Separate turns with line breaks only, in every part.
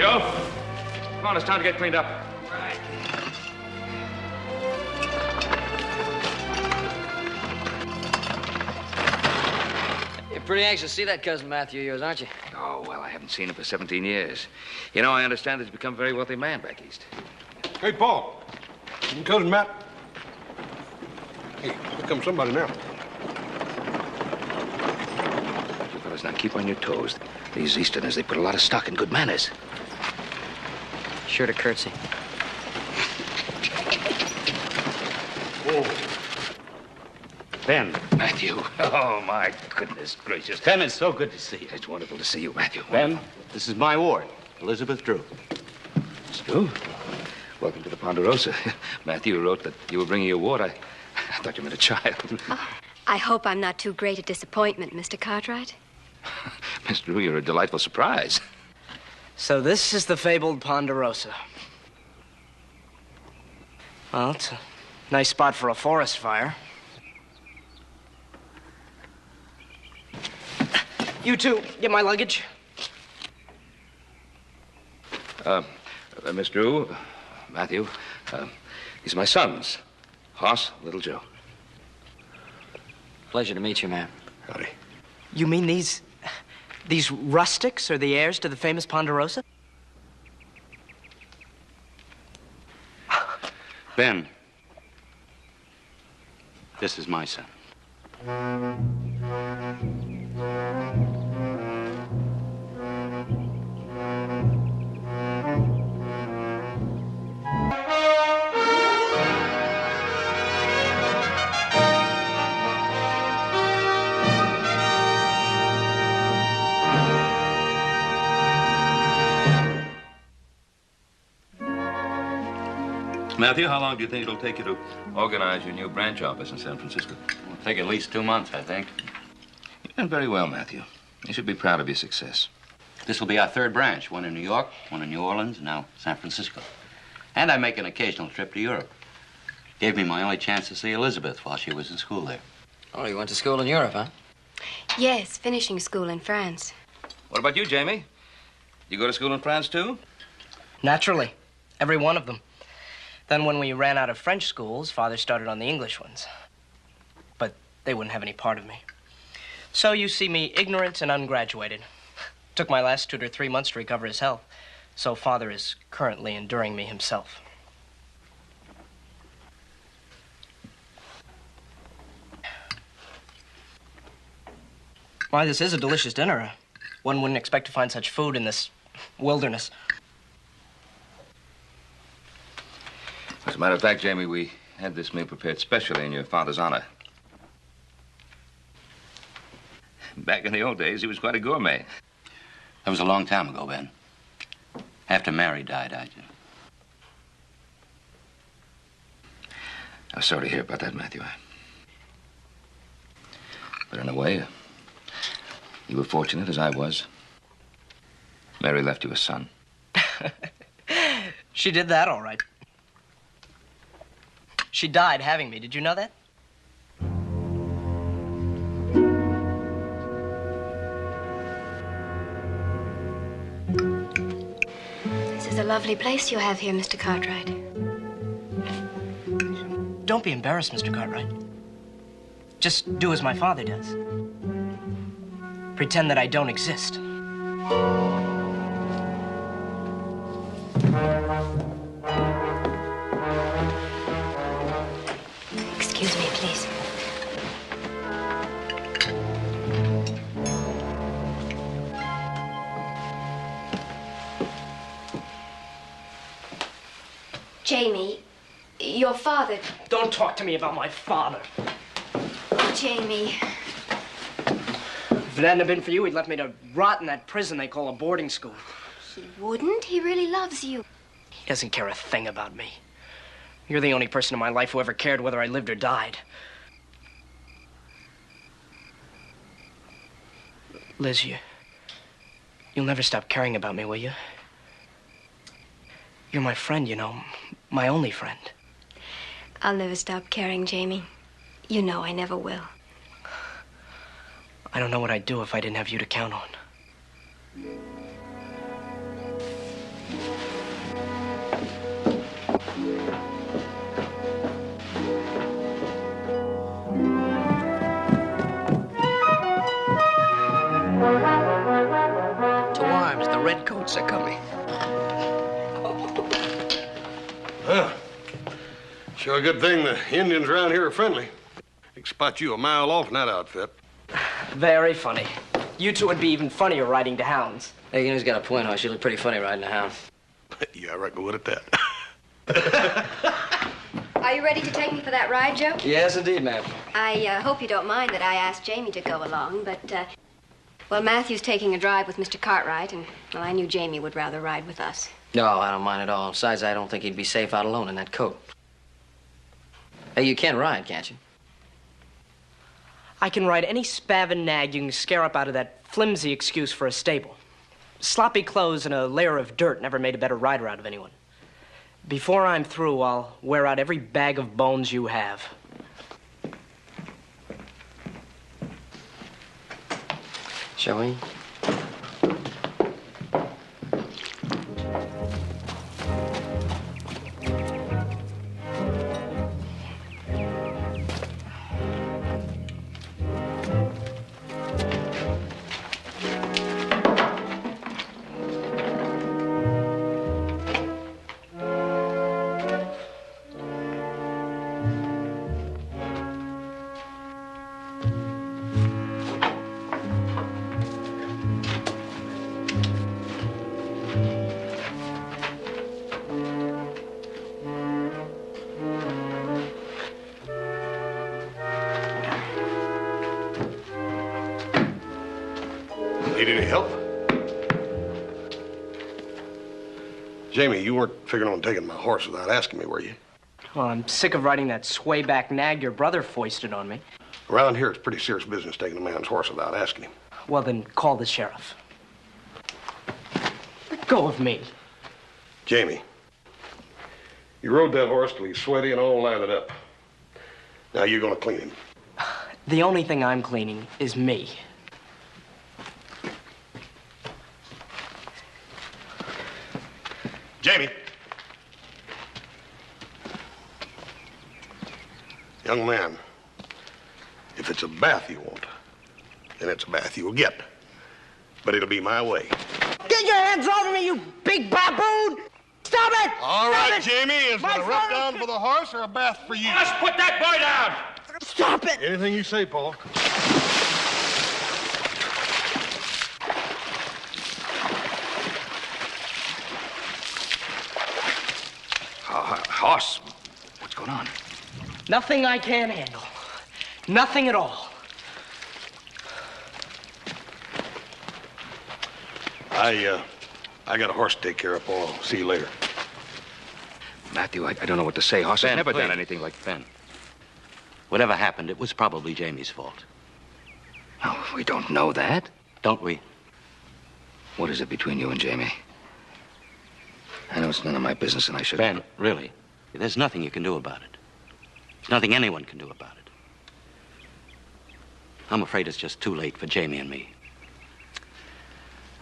Joe, come on, it's time to get cleaned up.
Right. You're pretty anxious to see that cousin Matthew of yours, aren't you?
Oh, well, I haven't seen him for 17 years. You know, I understand that he's become a very wealthy man back east.
Hey, Paul. Your cousin Matt. Hey, here comes somebody now.
You fellas, now keep on your toes. These Easterners, they put a lot of stock in good manners.
Sure to curtsy.
Whoa.
Ben.
Matthew. Oh, my goodness gracious.
Ben, it's so good to see you.
It's wonderful to see you, Matthew.
Ben, this is my ward, Elizabeth Drew.
It's Drew? Welcome to the Ponderosa. Matthew wrote that you were bringing your ward. I thought you meant a child.
Oh, I hope I'm not too great a disappointment, Mr. Cartwright.
Miss Drew, you're a delightful surprise.
So this is the fabled Ponderosa. Well, it's a nice spot for a forest fire. You two, get my luggage.
Miss Drew, Matthew, these are my sons, Hoss, Little Joe.
Pleasure to meet you, ma'am.
Howdy.
You mean these rustics are the heirs to the famous Ponderosa?
Ben, this is my son.
Matthew, how long do you think it'll take you to
Organize your new branch office in San Francisco.
It'll take at least 2 months, I think.
You've done very well, Matthew. You should be proud of your success.
This will be our third branch, one in New York, one in New Orleans, and now San Francisco. And I make an occasional trip to Europe. Gave me my only chance to see Elizabeth while she was in school there.
Oh, you went to school in Europe, huh?
Yes, finishing school in France.
What about you, Jamie? You go to school in France, too?
Naturally. Every one of them. Then when we ran out of French schools, Father started on the English ones. But they wouldn't have any part of me. So you see me ignorant and ungraduated. Took my last tutor 3 months to recover his health. So Father is currently enduring me himself. Why, this is a delicious dinner. One wouldn't expect to find such food in this wilderness.
As a matter of fact, Jamie, we had this meal prepared specially in your father's honor. Back in the old days, he was quite a gourmet.
That was a long time ago, Ben. After Mary died,
I'm sorry to hear about that, Matthew. But in a way, you were fortunate, as I was. Mary left you a son.
She did that all right. She died having me. Did you know that?
This is a lovely place you have here, Mr. Cartwright.
Don't be embarrassed, Mr. Cartwright. Just do as my father does. Pretend that I don't exist.
Excuse me, please. Jamie, your father...
Don't talk to me about my father.
Jamie.
If it hadn't have been for you, he'd left me to rot in that prison they call a boarding school.
He wouldn't. He really loves you.
He doesn't care a thing about me. You're the only person in my life who ever cared whether I lived or died. Liz, you'll never stop caring about me, will you? You're my friend, you know. My only friend.
I'll never stop caring, Jamie. You know I never will.
I don't know what I'd do if I didn't have you to count on.
would sick on me.
Well, sure a good thing the Indians around here are friendly. They can spot you a mile off in that outfit.
Very funny. You two would be even funnier riding to hounds.
Hey, you know, he's got a point, Hoss. You look pretty funny riding a hound.
Yeah, I reckon would at that.
Are you ready to take me for that ride, Joe?
Yes, indeed, ma'am.
I hope you don't mind that I asked Jamie to go along, but, well, Matthew's taking a drive with Mr. Cartwright, and, well, I knew Jamie would rather ride with us.
No, I don't mind at all. Besides, I don't think he'd be safe out alone in that coat. Hey, you can ride, can't you?
I can ride any spavin nag you can scare up out of that flimsy excuse for a stable. Sloppy clothes and a layer of dirt never made a better rider out of anyone. Before I'm through, I'll wear out every bag of bones you have.
Shall we?
Need any help? Jamie, you weren't figuring on taking my horse without asking me, were you?
Well, I'm sick of riding that swayback nag your brother foisted on me.
Around here, it's pretty serious business taking a man's horse without asking him.
Well, then call the sheriff. Let go of me.
Jamie, you rode that horse till he's sweaty and all lathered up. Now you're gonna clean him.
The only thing I'm cleaning is me.
Jamie. Young man, if it's a bath you want, then it's a bath you'll get. But it'll be my way.
Get your hands off of me, you big baboon! Stop it!
All
Stop
right,
it!
Jamie, is it
My
a rub
father-
down for the horse or a bath for you?
Just put that boy down!
Stop it!
Anything you say, Paul.
Hoss, what's going on?
Nothing I can't handle. Nothing at all.
I got a horse to take care of, Paul. I'll see you later.
Matthew, I don't know what to say. Hoss has
Ben,
never done
please.
anything like...
Ben, whatever happened, it was probably Jamie's fault.
No, we don't know that.
Don't we?
What is it between you and Jamie? I know it's none of my business and I should...
Ben, really, there's nothing you can do about it. There's nothing anyone can do about it. I'm afraid it's just too late for Jamie and me.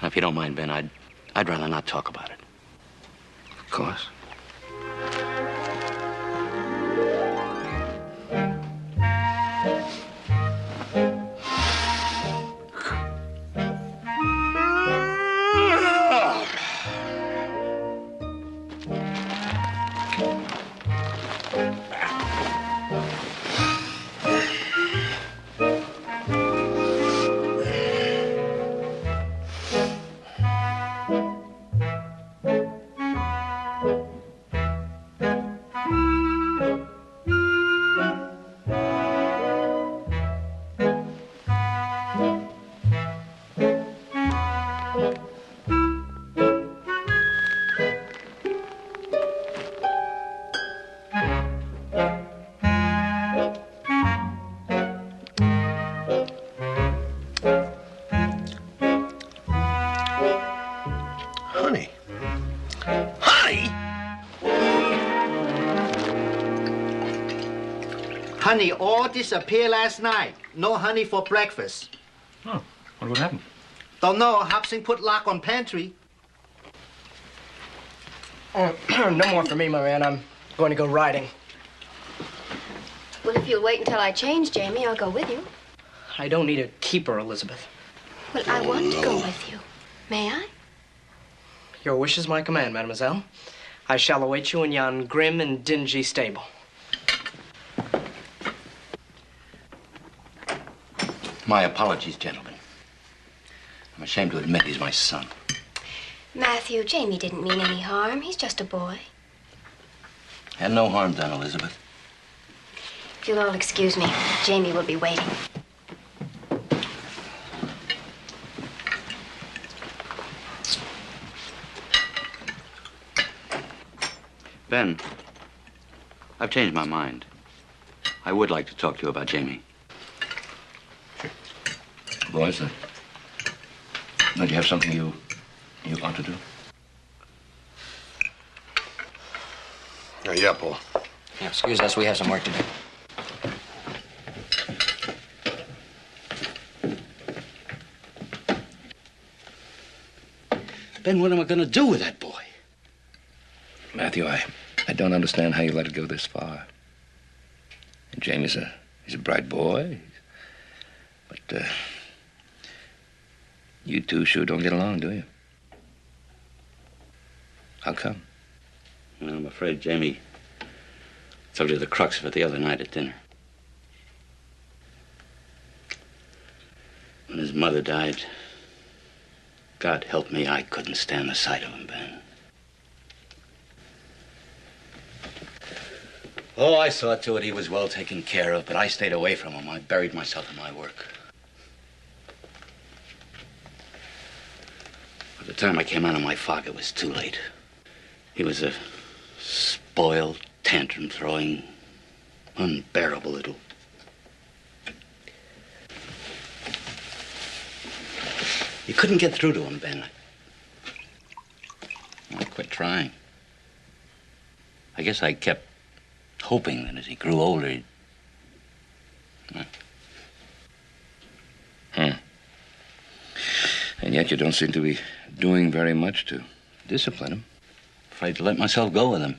And if you don't mind, Ben, I'd rather not talk about it.
Of course.
Honey. Honey?
Honey all disappeared last night. No honey for breakfast.
Oh, what happened?
Don't know. Hobson put lock on pantry.
No more for me, my man. I'm going to go riding.
Well, if you'll wait until I change, Jamie, I'll go with you.
I don't need a keeper, Elizabeth.
Well, I want to go with you. May I?
Your wish is my command, mademoiselle. I shall await you in yon grim and dingy stable.
My apologies, gentlemen. I'm ashamed to admit he's my son.
Matthew, Jamie didn't mean any harm. He's just a boy.
Had no harm done, Elizabeth.
If you'll all excuse me, Jamie will be waiting.
Ben, I've changed my mind. I would like to talk to you about Jamie.
Boys, don't you have something you ought to do?
Yeah, Paul.
Yeah, excuse us, we have some work to do.
Ben, what am I going to do with that boy?
Matthew, I don't understand how you let it go this far. And Jamie's he's a bright boy. But, you two sure don't get along, do you? How come?
Well, I'm afraid Jamie told you the crux of it the other night at dinner. When his mother died, God help me, I couldn't stand the sight of him, Ben. Oh, I saw to it he was well taken care of, but I stayed away from him. I buried myself in my work. By the time I came out of my fog, it was too late. He was a spoiled, tantrum-throwing, unbearable little... You couldn't get through to him, Ben. I quit trying. I guess I kept hoping that as he grew older, he'd...
And yet you don't seem to be doing very much to discipline him.
Afraid to let myself go with him.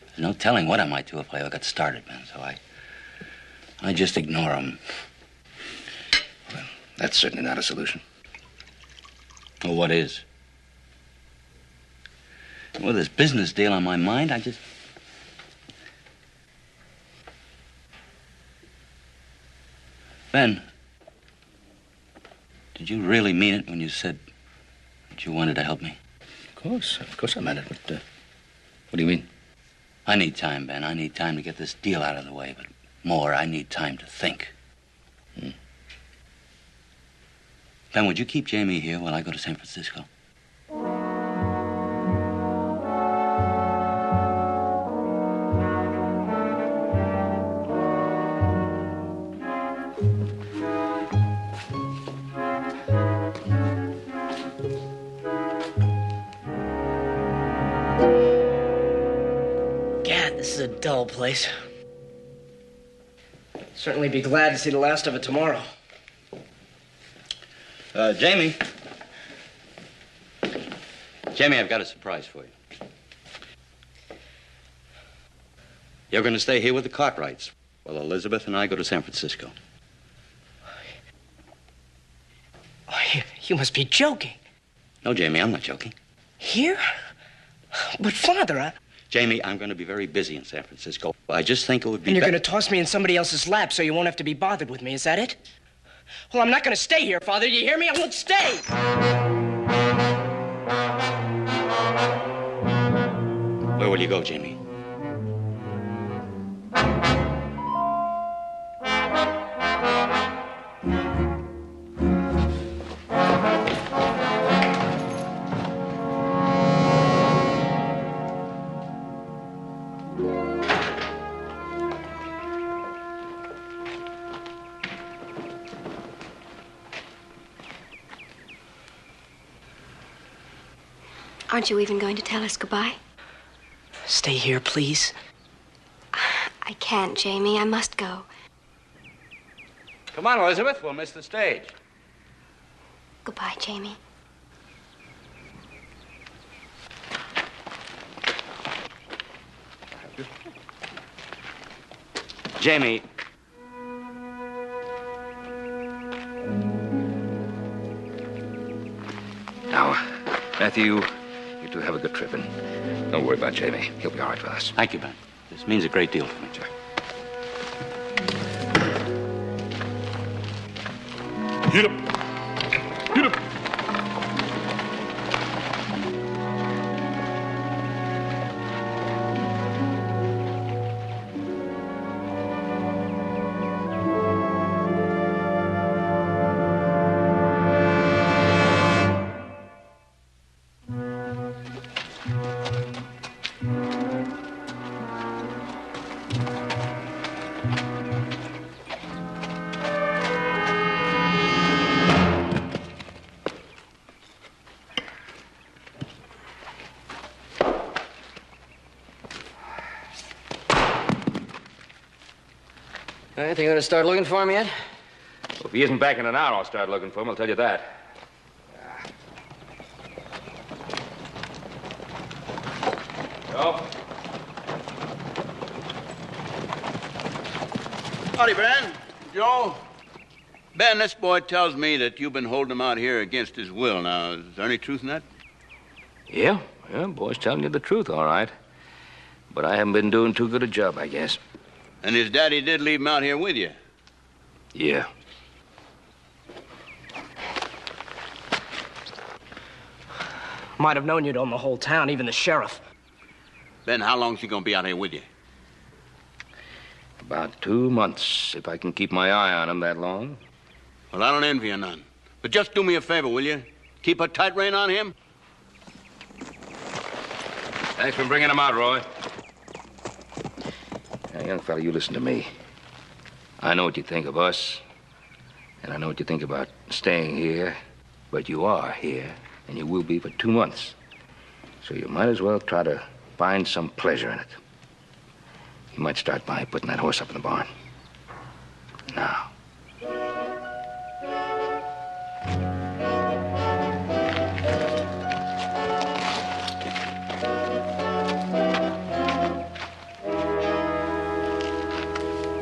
There's no telling what I might do if I ever got started, Ben, so I just ignore him.
Well, that's certainly not a solution.
Well, what is? With this business deal on my mind, I just... Ben, did you really mean it when you said that you wanted to help me?
Of course I meant it, but, what do you mean?
I need time, Ben. I need time to get this deal out of the way, but more, I need time to think. Ben, would you keep Jamie here while I go to San Francisco?
Gad, this is a dull place. Certainly be glad to see the last of it tomorrow.
Jamie. Jamie, I've got a surprise for you. You're going to stay here with the Cartwrights while Elizabeth and I go to San Francisco.
Oh, you must be joking.
No, Jamie, I'm not joking.
Here? But, Father,
Jamie, I'm going to be very busy in San Francisco. I just think it would be...
And you're going to toss me in somebody else's lap so you won't have to be bothered with me, is that it? Well, I'm not going to stay here, Father. You hear me? I won't stay.
Where will you go, Jamie?
Aren't you even going to tell us goodbye?
Stay here, please.
I can't, Jamie. I must go.
Come on, Elizabeth. We'll miss the stage.
Goodbye, Jamie.
Jamie.
Now, Matthew, you two have a good trip, and don't worry about Jamie. He'll be all right with us.
Thank you, Ben. This means a great deal to me.
Sure.
Get up. Get up.
All right, you gonna start looking for him yet?
Well, if he isn't back in an hour, I'll start looking for him, I'll tell you that. Joe?
Howdy, Ben. Joe. Ben, this boy tells me that you've been holding him out here against his will. Now, is there any truth in that?
Yeah, boy's telling you the truth, all right. But I haven't been doing too good a job, I guess.
And his daddy did leave him out here with you?
Yeah.
Might have known you'd own the whole town, even the sheriff.
Ben, how long's he gonna be out here with you?
About 2 months, if I can keep my eye on him that long.
Well, I don't envy you none. But just do me a favor, will you? Keep a tight rein on him.
Thanks for bringing him out, Roy. Now, young fella, you listen to me. I know what you think of us, and I know what you think about staying here, but you are here, and you will be for 2 months. So you might as well try to find some pleasure in it. You might start by putting that horse up in the barn. Now.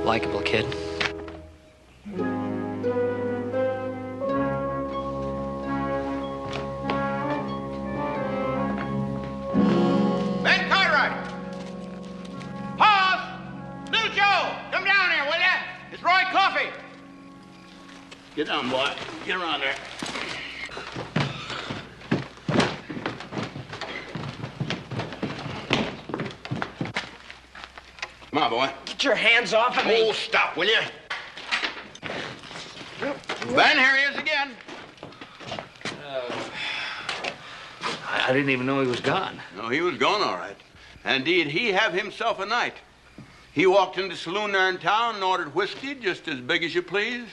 Likeable kid.
Ben Cartwright! Pause! Little Joe, come down here, will ya? It's Roy Coffee. Get down, boy. Get around there. Come on, boy.
Get your hands off of me.
Oh, stop, will you? Ben, here he is again.
I didn't even know he was gone.
No, he was gone, all right. Indeed, he have himself a night. He walked into the saloon there in town and ordered whiskey just as big as you please.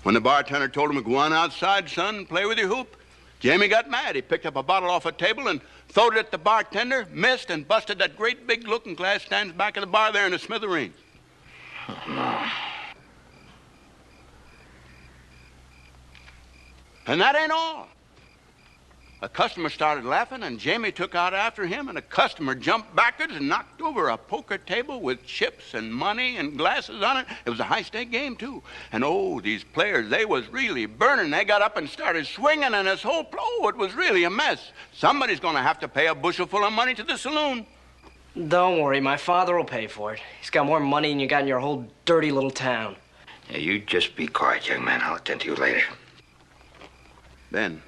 When the bartender told him to go on outside, son, and play with your hoop, Jamie got mad. He picked up a bottle off a table and throwed it at the bartender, missed, and busted that great big looking glass stands back of the bar there in the smithereens.
Oh, no.
And that ain't all. A customer started laughing, and Jamie took out after him, and a customer jumped backwards and knocked over a poker table with chips and money and glasses on it. It was a high-stake game, too. And, oh, these players, they was really burning. They got up and started swinging, and this whole, it was really a mess. Somebody's going to have to pay a bushel full of money to the saloon.
Don't worry, my father will pay for it. He's got more money than you got in your whole dirty little town.
Yeah, you just be quiet, young man. I'll attend to you later.
Ben,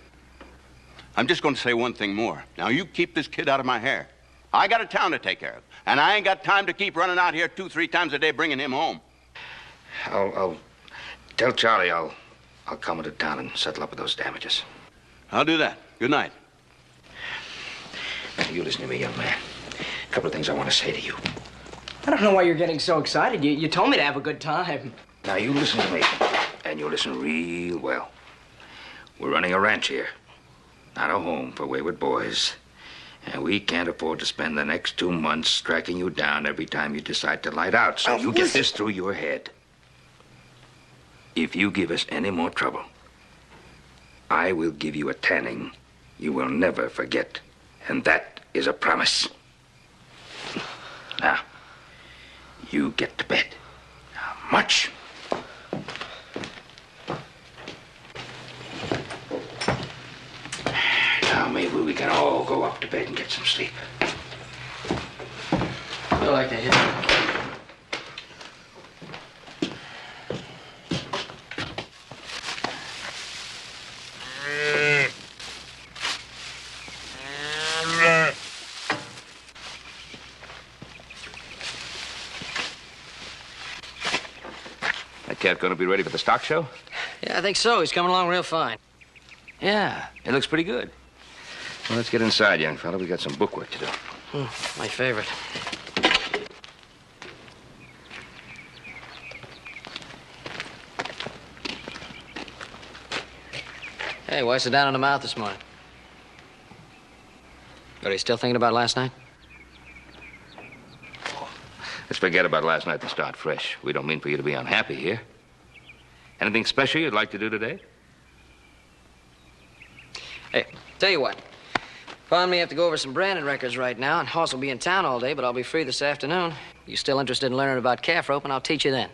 I'm just going to say one thing more. Now, you keep this kid out of my hair. I got a town to take care of, and I ain't got time to keep running out here 2-3 times a day bringing him home.
I'll tell Charlie I'll come into town and settle up with those damages.
I'll do that. Good night.
Now, you listen to me, young man. A couple of things I want to say to you.
I don't know why you're getting so excited. You told me to have a good time.
Now, you listen to me, and you listen real well. We're running a ranch here, not a home for wayward boys. And we can't afford to spend the next 2 months tracking you down every time you decide to light out. So you get this through your head. If you give us any more trouble, I will give you a tanning you will never forget. And that is a promise. Now, you get to bed. Now, march. Now, maybe we can can all go up to bed and get some sleep.
I like to hear it.
That cat gonna be ready for the stock show?
Yeah, I think so. He's coming along real fine.
Yeah, it looks pretty good. Well, let's get inside, young fella. We got some bookwork to do.
My favorite. Hey, why sit down in the mouth this morning? Are you still thinking about last night?
Let's forget about last night and start fresh. We don't mean for you to be unhappy here. Anything special you'd like to do today?
Hey, tell you what. Found me have to go over some Brandon records right now, and Hoss will be in town all day, but I'll be free this afternoon. You still interested in learning about calf rope, and I'll teach you then.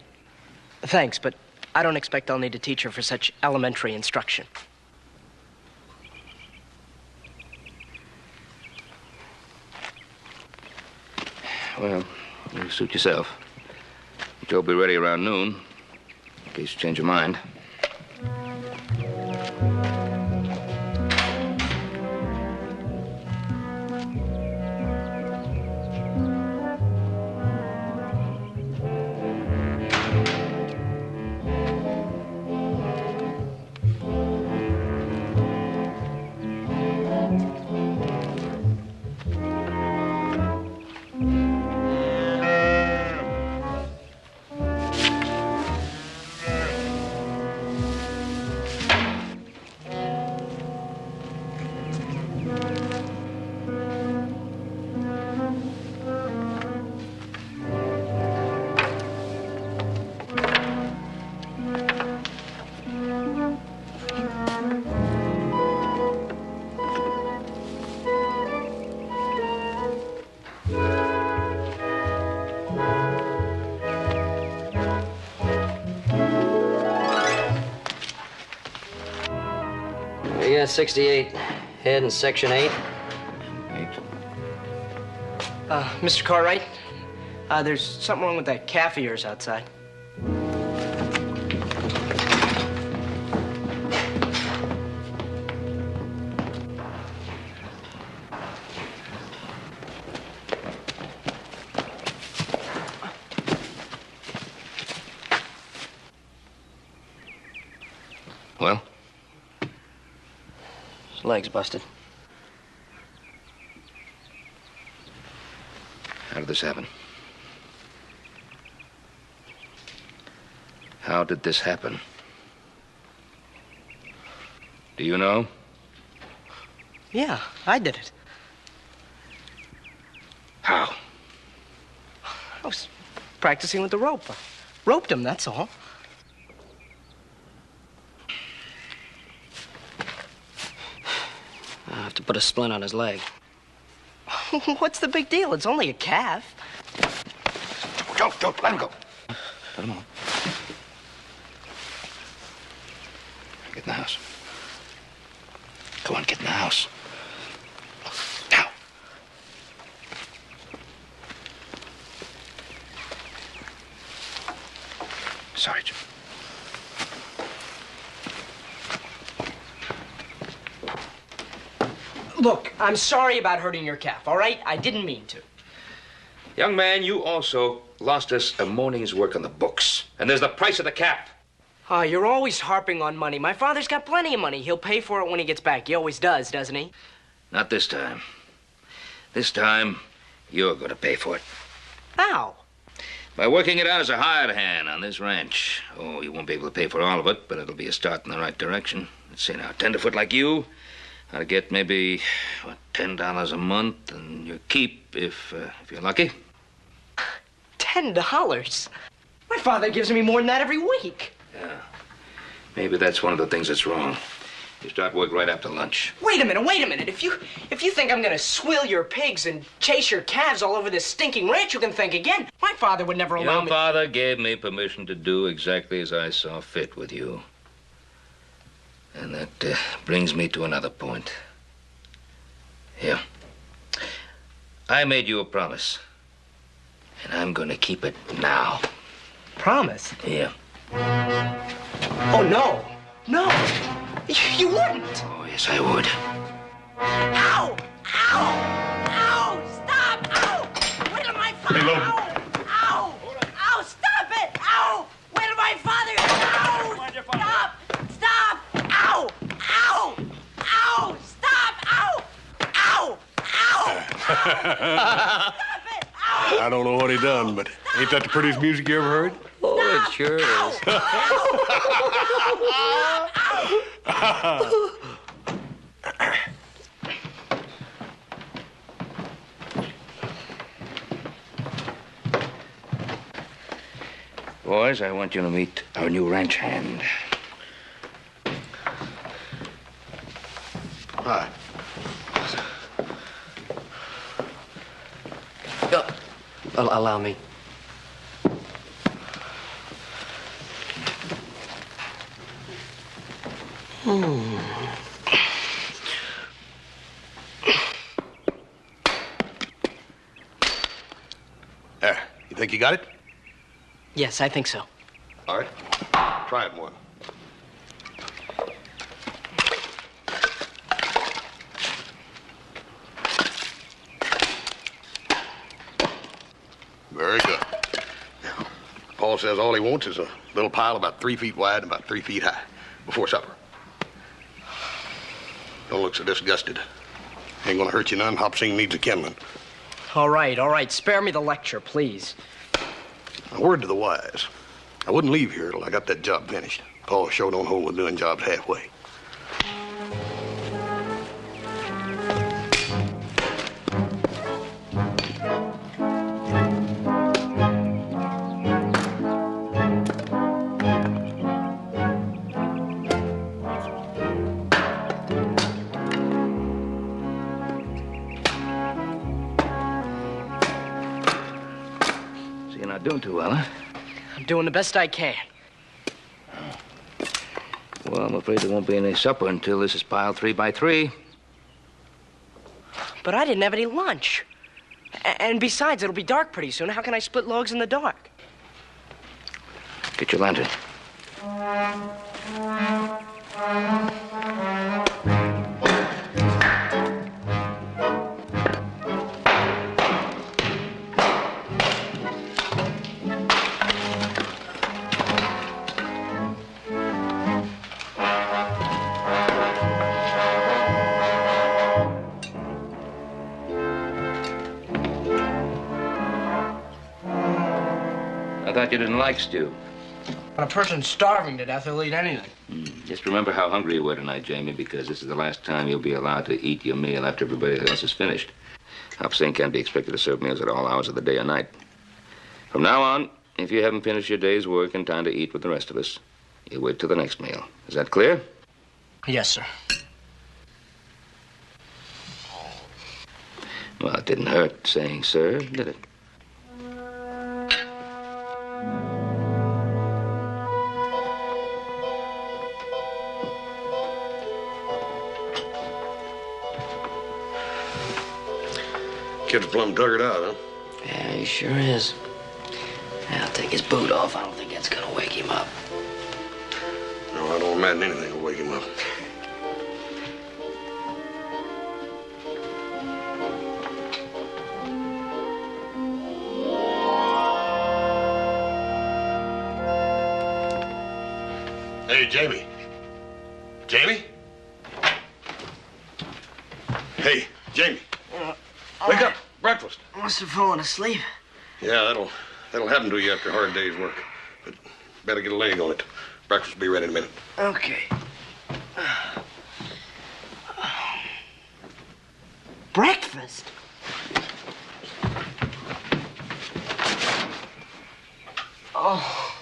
Thanks, but I don't expect I'll need a teacher for such elementary instruction.
Well, you suit yourself. Joe'll be ready around noon, in case you change your mind.
We got 68 head in Section 8.
Mr. Cartwright, there's something wrong with that calf of yours outside.
Well?
His leg's busted.
How did this happen? How did this happen? Do you know?
Yeah, I did it.
How?
I was practicing with the rope. I roped him, that's all.
I'll have to put a splint on his leg.
What's the big deal? It's only a calf.
Joe, let him go. Let him on. Get in the house. Go on, get in the house. Now. Sorry, Joe.
Look, I'm sorry about hurting your calf, all right? I didn't mean to.
Young man, you also lost us a morning's work on the books. And there's the price of the cap.
Oh, you're always harping on money. My father's got plenty of money. He'll pay for it when he gets back. He always does, doesn't he?
Not this time. This time, you're going to pay for it.
How?
By working it out as a hired hand on this ranch. Oh, you won't be able to pay for all of it, but it'll be a start in the right direction. Let's see now, tenderfoot like you ought to get maybe, $10 a month, and your keep if you're lucky.
$10? My father gives me more than that every week.
Yeah. Maybe that's one of the things that's wrong. You start work right after lunch.
Wait a minute. If you think I'm gonna swill your pigs and chase your calves all over this stinking ranch, you can think again. My father would never allow
Your
me.
father gave me permission to do exactly as I saw fit with you. And that brings me to another point. Yeah. I made you a promise. And I'm gonna keep it now.
Promise?
Yeah.
Oh, no. No. You wouldn't.
Oh, yes, I would.
Ow! Ow! Ow! Stop! Ow! Wait till my father...
Hey, Lo.
Ow! Ow! Stop it! Ow! Wait till my father... Ow! Stop! Stop! Ow! Ow! Ow! Stop! Ow! Ow! Ow! Stop it! Ow!
I don't know what he done, but ain't that the prettiest music you ever heard?
Oh, it sure is.
Boys, I want you to meet our new ranch hand.
Hi.
Allow me.
There. You think you got it?
Yes, I think so.
All right. Try it one. Very good. Now, Paul says all he wants is a little pile about 3 feet wide and about 3 feet high before supper. Don't look so disgusted. Ain't gonna hurt you none. Hop Sing needs a kindling.
All right. Spare me the lecture, please.
A word to the wise. I wouldn't leave here till I got that job finished. Paul sure don't hold with doing jobs halfway.
So you're not doing too well, huh?
I'm doing the best I can.
Well, I'm afraid there won't be any supper until this is piled 3 by 3.
But I didn't have any lunch. And besides, it'll be dark pretty soon. How can I split logs in the dark?
Get your lantern. I thought you didn't like stew.
When a person's starving to death, he'll eat anything.
Just remember how hungry you were tonight, Jamie, because this is the last time you'll be allowed to eat your meal after everybody else is finished. Hop Sing can't be expected to serve meals at all hours of the day or night. From now on, if you haven't finished your day's work in time to eat with the rest of us, you wait till the next meal. Is that clear?
Yes, sir.
Well, it didn't hurt saying sir, did it?
Kid's plumb tuckered out, huh?
Yeah, he sure is. I'll take his boot off. I don't think that's gonna wake him up.
No, I don't imagine anything will wake him up. Hey, Jamie. Jamie? Hey, Jamie. Wake up. Breakfast.
Must have fallen asleep.
Yeah, that'll happen to you after a hard day's work. But better get a leg on it. Breakfast will be ready in a minute.
Okay. Breakfast? Oh,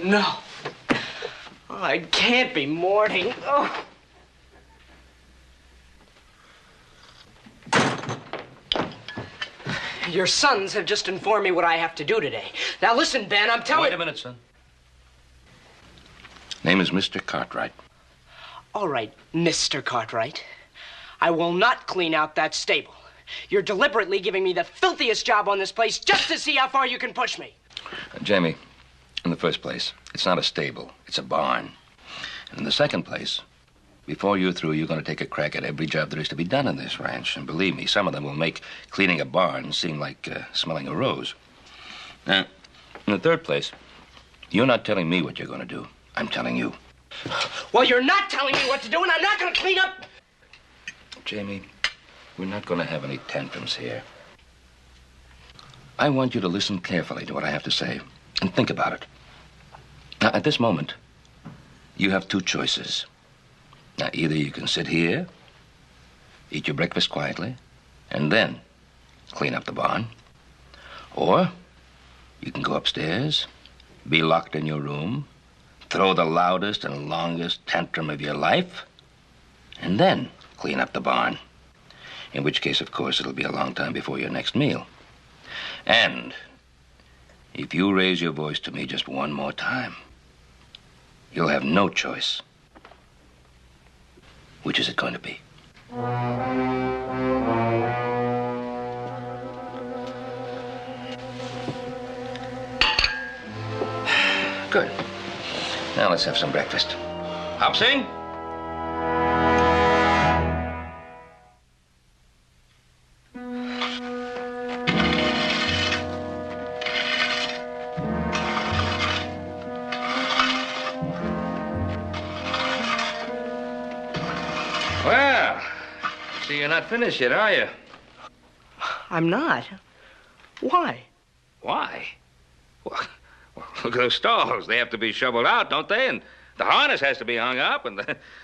no. Oh, it can't be morning. Oh. Your sons have just informed me what I have to do today. Now listen, Ben, I'm telling...
Wait a minute, son. Name is Mr. Cartwright.
All right, Mr. Cartwright. I will not clean out that stable. You're deliberately giving me the filthiest job on this place just to see how far you can push me.
Jamie, in the first place, it's not a stable. It's a barn. And in the second place, before you're through, you're going to take a crack at every job there is to be done in this ranch. And believe me, some of them will make cleaning a barn seem like smelling a rose. Now, in the third place, you're not telling me what you're going to do. I'm telling you.
Well, you're not telling me what to do, and I'm not going to clean up.
Jamie, we're not going to have any tantrums here. I want you to listen carefully to what I have to say and think about it. Now, at this moment, you have two choices. Now, either you can sit here, eat your breakfast quietly, and then clean up the barn. Or you can go upstairs, be locked in your room, throw the loudest and longest tantrum of your life, and then clean up the barn. In which case, of course, it'll be a long time before your next meal. And if you raise your voice to me just one more time, you'll have no choice. Which is it going to be? Good. Now let's have some breakfast. Hop-sing? Well, see, you're not finished yet, are you?
I'm not. Why?
Why? Well, look at those stalls. They have to be shoveled out, don't they? And the harness has to be hung up, and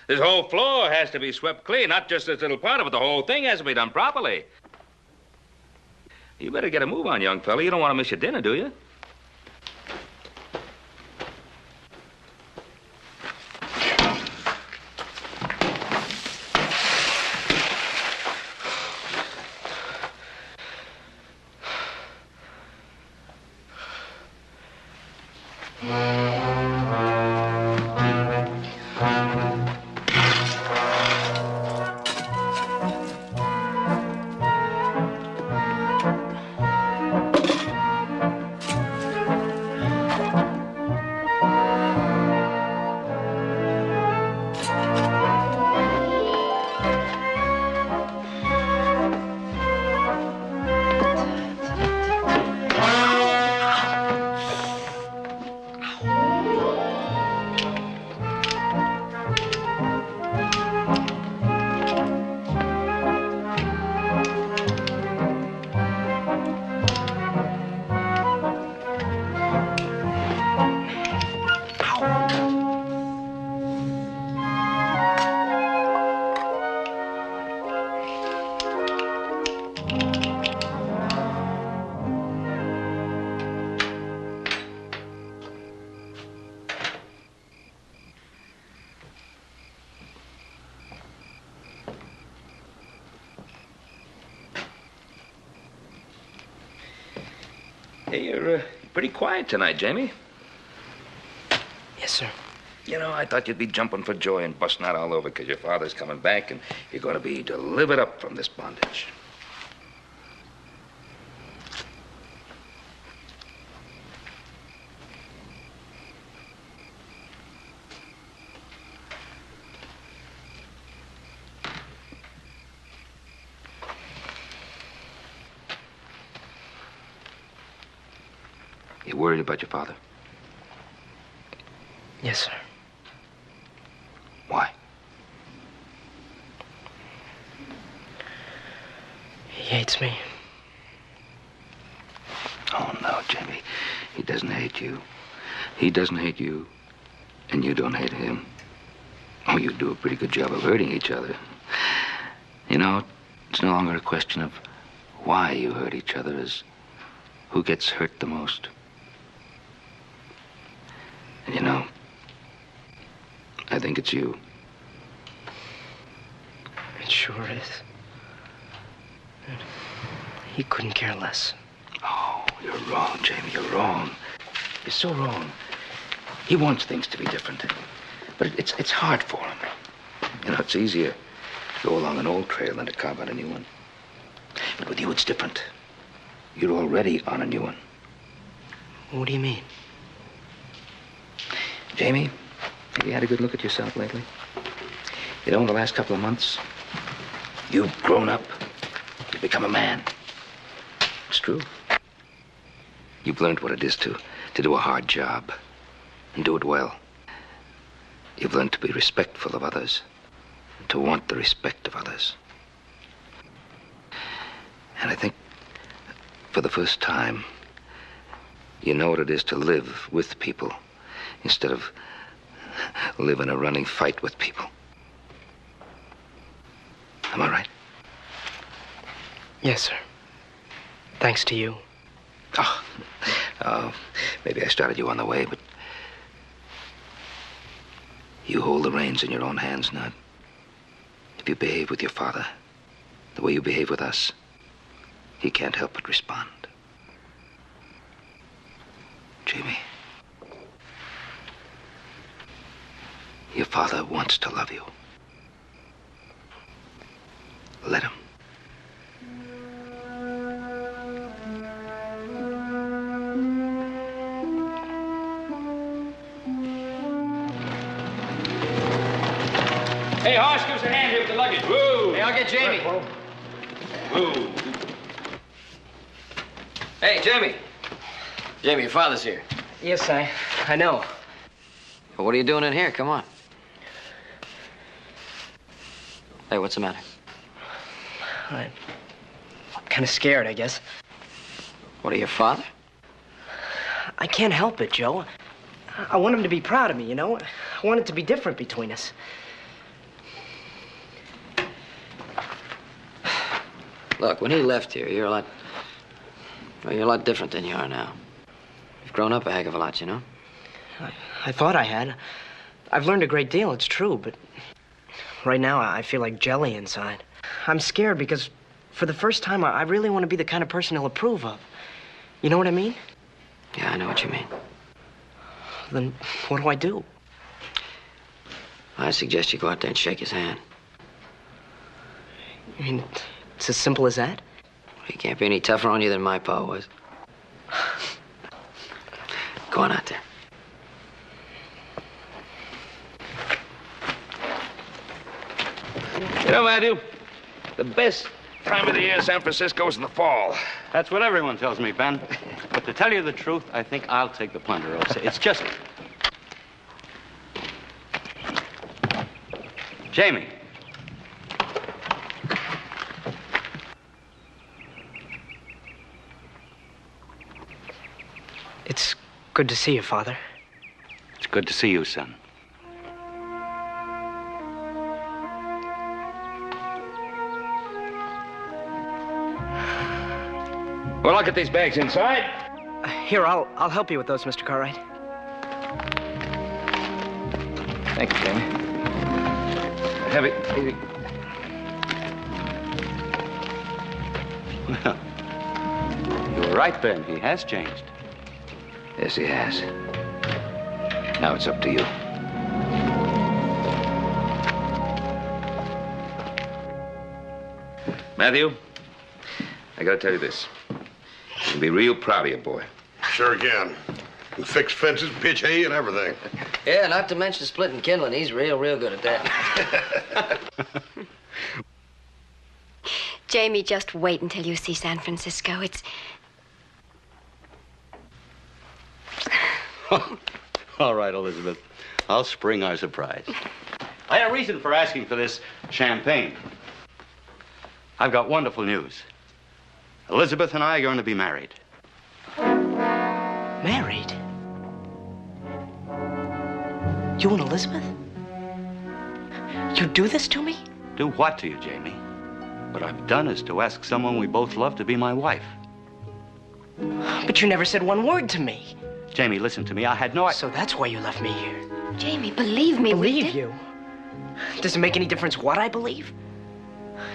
this whole floor has to be swept clean. Not just this little part of it. The whole thing has to be done properly. You better get a move on, young fella. You don't want to miss your dinner, do you? Hey, you're pretty quiet tonight, Jamie.
Yes, sir.
You know, I thought you'd be jumping for joy and busting out all over because your father's coming back and you're going to be delivered up from this bondage. You worried about your father?
Yes, sir.
Why?
He hates me.
Oh, no, Jamie. He doesn't hate you. He doesn't hate you, and you don't hate him. Oh, you do a pretty good job of hurting each other. You know, it's no longer a question of why you hurt each other, as who gets hurt the most. And you know, I think it's you.
It sure is. He couldn't care less.
Oh, you're wrong, Jamie. You're wrong. You're so wrong. He wants things to be different. But it's hard for him. You know, it's easier go along an old trail than to carve out a new one. But with you, it's different. You're already on a new one.
What do you mean?
Jamie, have you had a good look at yourself lately? You know, in the last couple of months, you've grown up. You've become a man. It's true. You've learned what it is to do a hard job and do it well. You've learned to be respectful of others and to want the respect of others. And I think for the first time, you know what it is to live with people instead of live in a running fight with people. Am I right?
Yes, sir. Thanks to you.
Oh, maybe I started you on the way, but you hold the reins in your own hands now. If you behave with your father the way you behave with us, he can't help but respond. Jamie, your father wants to love you. Let him. Hey, Hoss, give us a hand here with the luggage. Woo!
Hey, I'll get Jamie.
Woo!
Hey, Jamie. Jamie, your father's here.
Yes, I know.
Well, what are you doing in here? Come on. Hey, what's the matter?
I'm kind of scared, I guess.
What, are your father?
I can't help it, Joe. I want him to be proud of me, you know? I want it to be different between us.
Look, when he left here, you're a lot different than you are now. You've grown up a heck of a lot, you know?
I thought I had. I've learned a great deal, it's true, but right now I feel like jelly inside. I'm scared because for the first time I really want to be the kind of person he'll approve of. You know what I mean?
Yeah, I know what you mean.
Then what do I do?
I suggest you go out there and shake his hand.
I mean, it's as simple as that?
He can't be any tougher on you than my pa was. Go on out there.
You know, Matthew, the best time of the year in San Francisco is in the fall.
That's what everyone tells me, Ben. But to tell you the truth, I think I'll take the Ponderosa. It's just... Jamie.
It's good to see you, Father.
It's good to see you, son.
Well, I'll get these bags inside.
Here, I'll help you with those, Mr. Cartwright.
Thank you, Jamie. Heavy, easy.
Well, you were right, Ben. He has changed.
Yes, he has. Now it's up to you. Matthew, I gotta tell you this. You can be real proud of your boy.
Sure can. And fix fences, pitch hay, and everything.
Yeah, not to mention splitting kindling. He's real good at that.
Jamie, just wait until you see San Francisco. It's...
All right, Elizabeth. I'll spring our surprise. I had a reason for asking for this champagne. I've got wonderful news. Elizabeth and I are going to be married.
Married? You and Elizabeth? You'd do this to me?
Do what to you, Jamie? What I've done is to ask someone we both love to be my wife.
But you never said one word to me.
Jamie, listen to me. I had no...
So that's why you left me here.
Jamie, believe me.
Believe you? Does it make any difference what I believe?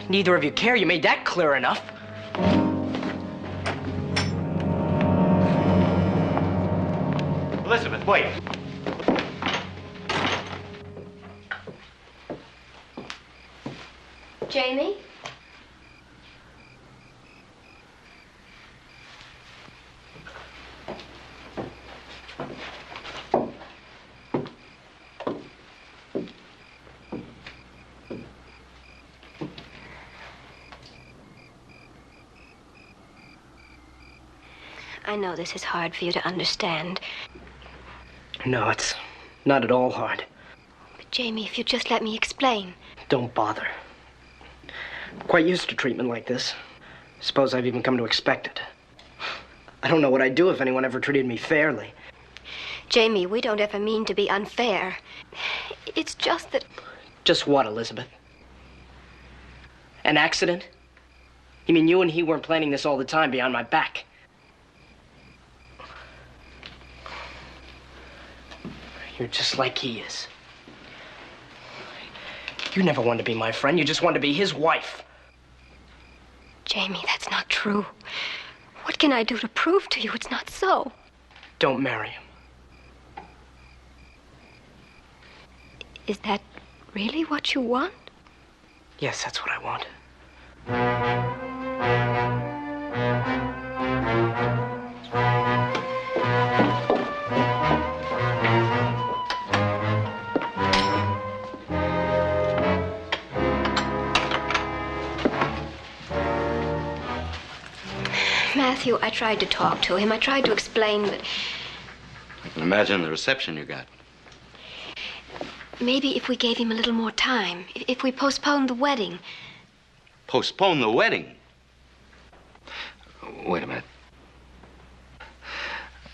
Neither of you care. You made that clear enough.
Elizabeth, wait.
Jamie? I know this is hard for you to understand.
No, it's not at all hard.
But Jamie, if you just let me explain.
Don't bother. I'm quite used to treatment like this. Suppose I've even come to expect it. I don't know what I'd do if anyone ever treated me fairly.
Jamie, we don't ever mean to be unfair. It's just that...
Just what, Elizabeth? An accident? You mean you and he weren't planning this all the time behind my back? You're just like he is. You never wanted to be my friend. You just wanted to be his wife.
Jamie, that's not true. What can I do to prove to you it's not so?
Don't marry him.
Is that really what you want?
Yes, that's what I want.
Matthew, I tried to talk to him. I tried to explain, but...
I can imagine the reception you got.
Maybe if we gave him a little more time, if we postponed the wedding.
Postpone the wedding?
Wait a minute.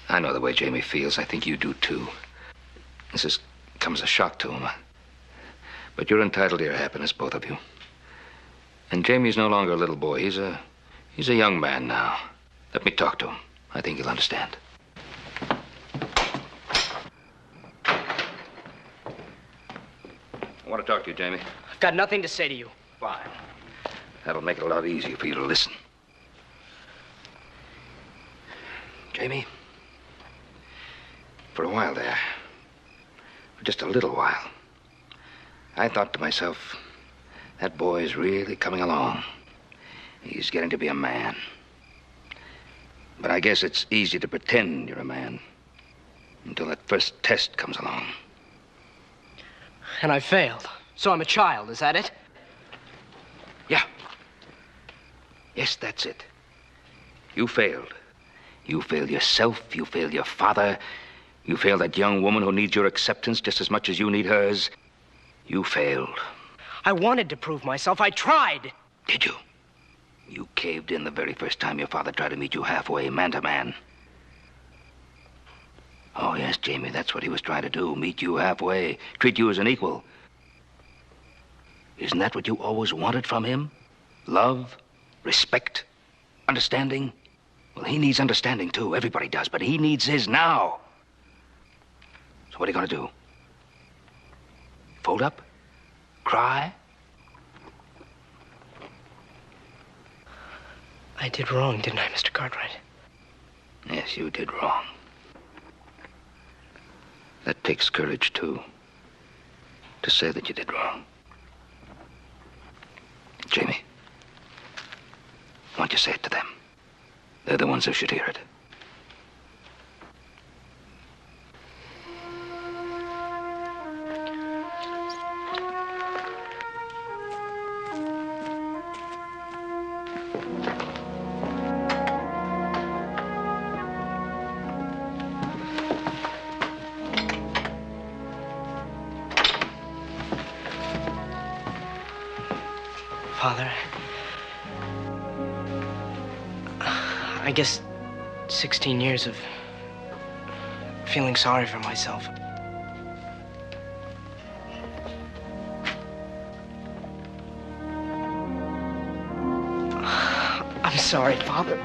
I know the way Jamie feels. I think you do, too. This comes as a shock to him. But you're entitled to your happiness, both of you. And Jamie's no longer a little boy. He's a young man now. Let me talk to him. I think he'll understand. I want to talk to you, Jamie.
I've got nothing to say to you.
Fine. That'll make it a lot easier for you to listen. Jamie, for a while there, for just a little while, I thought to myself, that boy's really coming along. He's getting to be a man. But I guess it's easy to pretend you're a man until that first test comes along.
And I failed. So I'm a child, is that it?
Yeah. Yes, that's it. You failed. You failed yourself. You failed your father. You failed that young woman who needs your acceptance just as much as you need hers. You failed.
I wanted to prove myself. I tried.
Did you? You caved in the very first time your father tried to meet you halfway, man to man. Oh, yes, Jamie, that's what he was trying to do. Meet you halfway. Treat you as an equal. Isn't that what you always wanted from him? Love, respect, understanding? Well, he needs understanding, too. Everybody does, but he needs his now. So what are you going to do? Fold up? Cry?
I did wrong, didn't I, Mr. Cartwright?
Yes, you did wrong. That takes courage, too, to say that you did wrong. Jamie, why don't you say it to them? They're the ones who should hear it.
Father, I guess 16 years of feeling sorry for myself. I'm sorry, Father.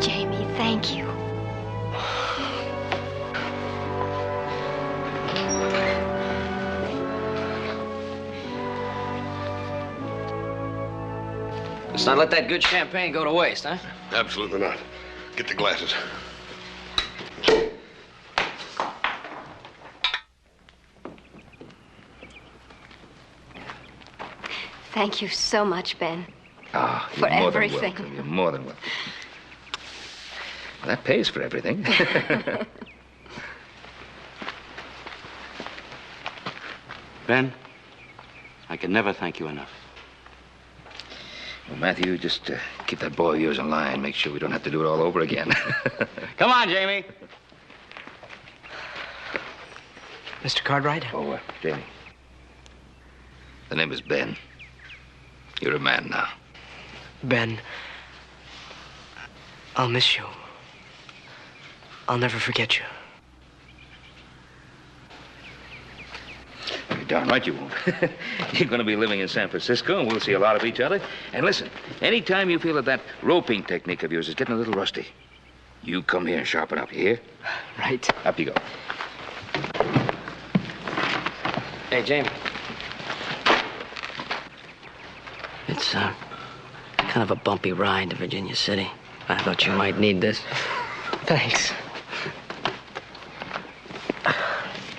Jamie, thank you.
Let's not let that good champagne go to waste, huh?
Absolutely not. Get the glasses.
Thank you so much, Ben.
Ah,
for
you're more than
everything.
welcome. You're more than welcome. Well, that pays for everything.
Ben, I can never thank you enough.
Well, Matthew, just keep that boy of yours in line. Make sure we don't have to do it all over again.
Come on, Jamie.
Mr. Cartwright?
Oh, Jamie. The name is Ben. You're a man now.
Ben, I'll miss you. I'll never forget you.
You're darn right you won't. You're going to be living in San Francisco, and we'll see a lot of each other. And listen, anytime you feel that roping technique of yours is getting a little rusty, you come here and sharpen up, you hear?
Right.
Up you go.
Hey, Jamie. It's, kind of a bumpy ride to Virginia City. I thought you might need this.
Thanks.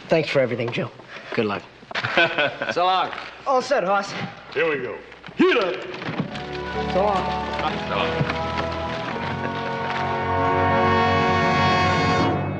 Thanks for everything, Joe.
Good luck. So long.
All set, Hoss.
Here we go.
So long.
So long.